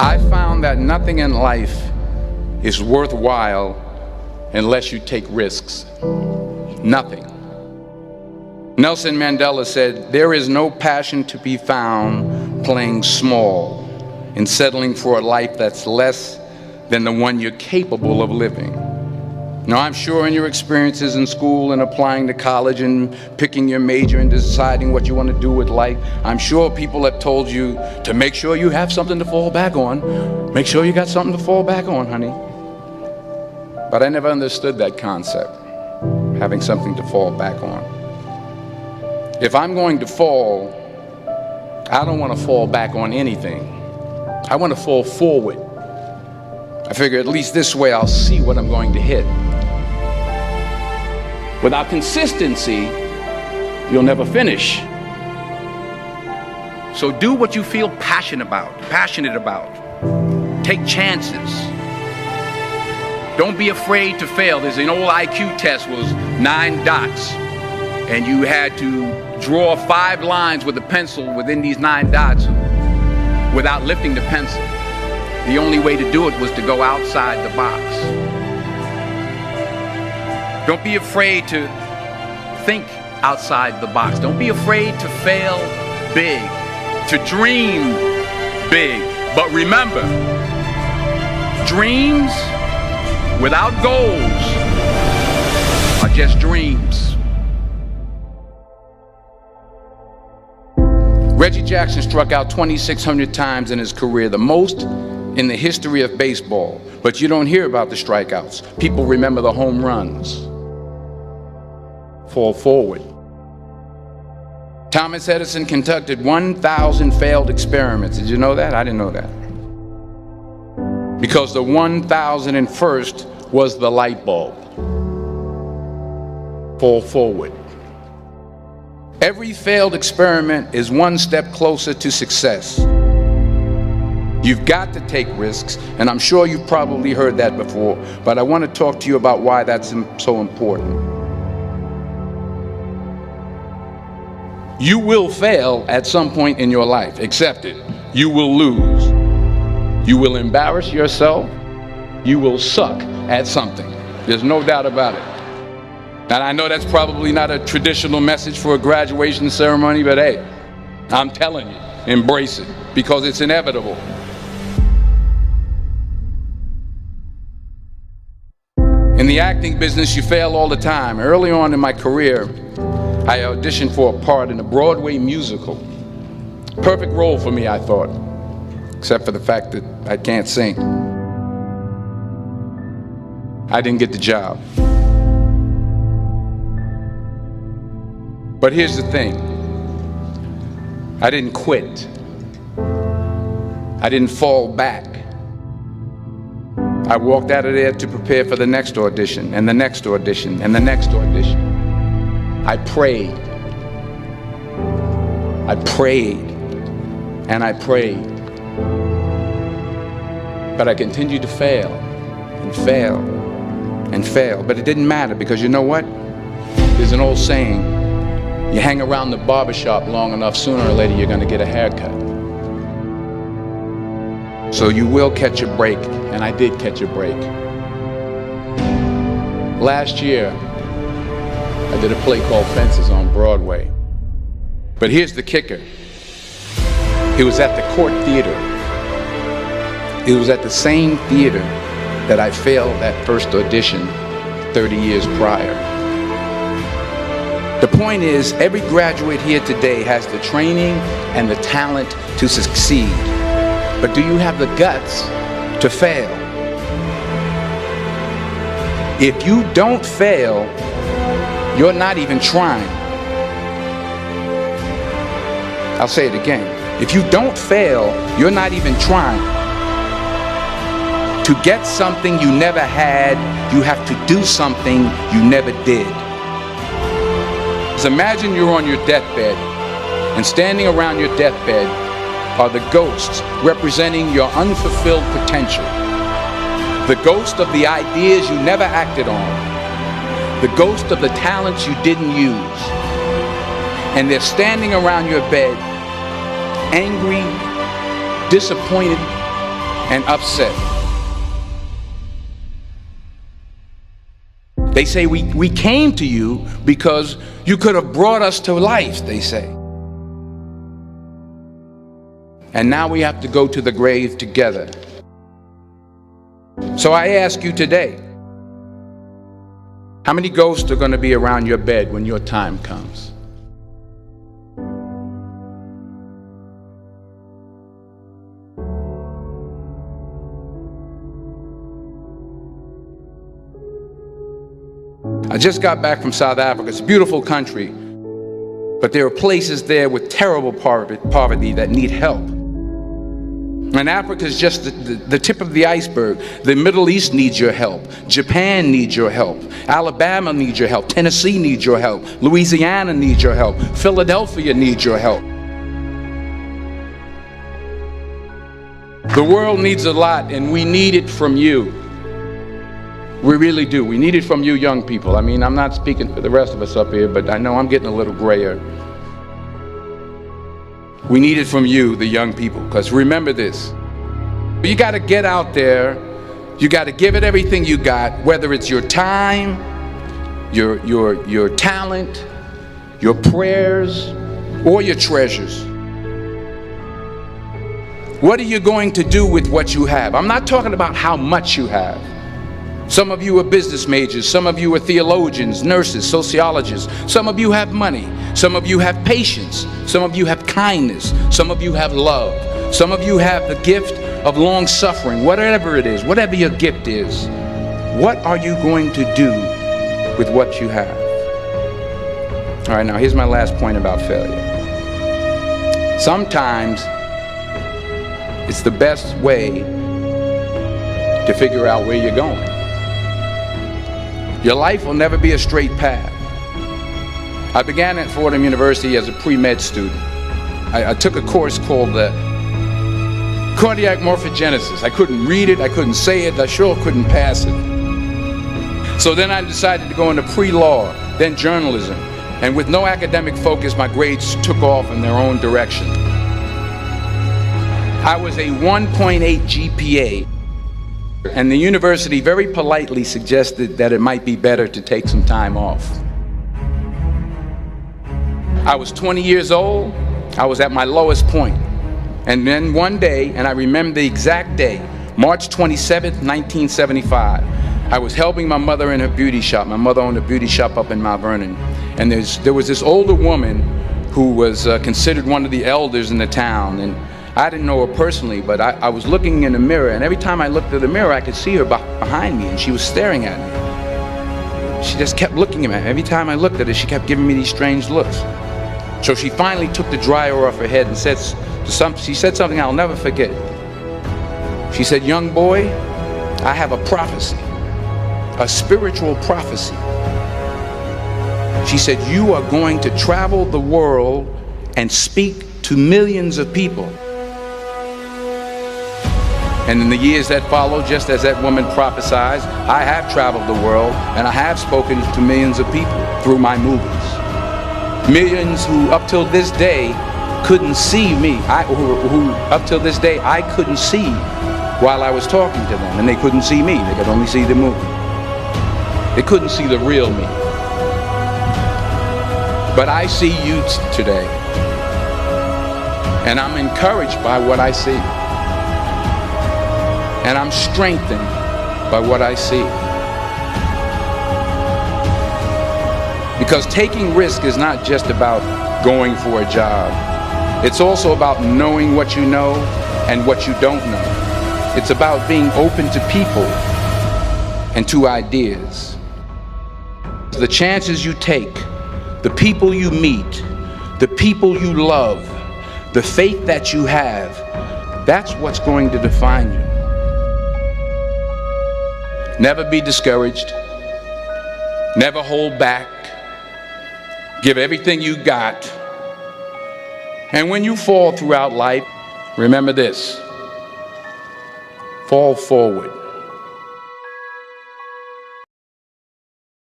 I found that nothing in life is worthwhile unless you take risks. Nothing. Nelson Mandela said, "There is no passion to be found playing small and settling for a life that's less than the one you're capable of living." Now, I'm sure in your experiences in school and applying to college and picking your major and deciding what you want to do with life, I'm sure people have told you to make sure you have something to fall back on. Make sure you got something to fall back on, honey. But I never understood that concept, having something to fall back on. If I'm going to fall, I don't want to fall back on anything. I want to fall forward. I figure at least this way I'll see what I'm going to hit. Without consistency, you'll never finish. So do what you feel passionate about. Take chances. Don't be afraid to fail. There's an old IQ test, was 9 dots, and you had to draw 5 lines with a pencil within these 9 dots without lifting the pencil. The only way to do it was to go outside the box. Don't be afraid to think outside the box. Don't be afraid to fail big, to dream big. But remember, dreams without goals are just dreams. Reggie Jackson struck out 2,600 times in his career, the most in the history of baseball. But you don't hear about the strikeouts. People remember the home runs. Fall forward. Thomas Edison conducted 1,000 failed experiments. Did you know that? I didn't know that. Because the 1,001st was the light bulb. Fall forward. Every failed experiment is one step closer to success. You've got to take risks, and I'm sure you've probably heard that before, but I want to talk to you about why that's so important. You will fail at some point in your life. Accept it. You will lose. You will embarrass yourself. You will suck at something. There's no doubt about it. And I know that's probably not a traditional message for a graduation ceremony, but hey, I'm telling you, embrace it, because it's inevitable. In the acting business, you fail all the time. Early on in my career, I auditioned for a part in a Broadway musical. Perfect role for me, I thought, except for the fact that I can't sing. I didn't get the job. But here's the thing. I didn't quit. I didn't fall back. I walked out of there to prepare for the next audition, and the next audition, and the next audition. I prayed. I prayed. And I prayed. But I continued to fail and fail and fail. But it didn't matter, because you know what? There's an old saying, you hang around the barbershop long enough, sooner or later you're going to get a haircut. So you will catch a break, and I did catch a break. Last year, I did a play called Fences on Broadway. But here's the kicker. It was at the Court Theater. It was at the same theater that I failed that first audition 30 years prior. The point is, every graduate here today has the training and the talent to succeed. But do you have the guts to fail? If you don't fail, you're not even trying. I'll say it again. If you don't fail, you're not even trying. To get something you never had, you have to do something you never did. So imagine you're on your deathbed, and standing around your deathbed are the ghosts representing your unfulfilled potential. The ghost of the ideas you never acted on. The ghost of the talents you didn't use. And they're standing around your bed, angry, disappointed, and upset. They say we came to you because you could have brought us to life, they say. And now we have to go to the grave together. So I ask you today, how many ghosts are going to be around your bed when your time comes? I just got back from South Africa. It's a beautiful country, but there are places there with terrible poverty that need help. And Africa is just the tip of the iceberg. The Middle East needs your help. Japan needs your help. Alabama needs your help. Tennessee needs your help. Louisiana needs your help. Philadelphia needs your help. The world needs a lot, and we need it from you. We really do. We need it from you young people. I mean, I'm not speaking for the rest of us up here, but I know I'm getting a little grayer. We need it from you, the young people, because remember this. You got to get out there. You got to give it everything you got, whether it's your time, your talent, your prayers, or your treasures. What are you going to do with what you have? I'm not talking about how much you have. Some of you are business majors, some of you are theologians, nurses, sociologists. Some of you have money, some of you have patience, some of you have kindness, some of you have love, some of you have the gift of long suffering. Whatever it is, whatever your gift is, what are you going to do with what you have? All right, now here's my last point about failure. Sometimes it's the best way to figure out where you're going. Your life will never be a straight path. I began at Fordham University as a pre-med student. I took a course called cardiac morphogenesis. I couldn't read it, I couldn't say it, I sure couldn't pass it. So then I decided to go into pre-law, then journalism. And with no academic focus, my grades took off in their own direction. I was a 1.8 GPA. And the university very politely suggested that it might be better to take some time off. I was 20 years old. I was at my lowest point. And then one day, and I remember the exact day, March 27th, 1975, I was helping my mother in her beauty shop. My mother owned a beauty shop up in Mount Vernon. And there was this older woman who was considered one of the elders in the town. And I didn't know her personally, but I was looking in the mirror, and every time I looked at the mirror, I could see her behind me, and she was staring at me. She just kept looking at me. Every time I looked at her, she kept giving me these strange looks. So she finally took the dryer off her head and she said something I'll never forget. She said, "Young boy, I have a prophecy, a spiritual prophecy." She said, "You are going to travel the world and speak to millions of people." And in the years that followed, just as that woman prophesied, I have traveled the world and I have spoken to millions of people through my movies. Millions who up till this day couldn't see me, who up till this day I couldn't see while I was talking to them, and they couldn't see me, they could only see the movie. They couldn't see the real me. But I see you today, and I'm encouraged by what I see. And I'm strengthened by what I see. Because taking risk is not just about going for a job. It's also about knowing what you know and what you don't know. It's about being open to people and to ideas. The chances you take, the people you meet, the people you love, the faith that you have, that's what's going to define you. Never be discouraged. Never hold back. Give everything you got. And when you fall throughout life, remember this: fall forward.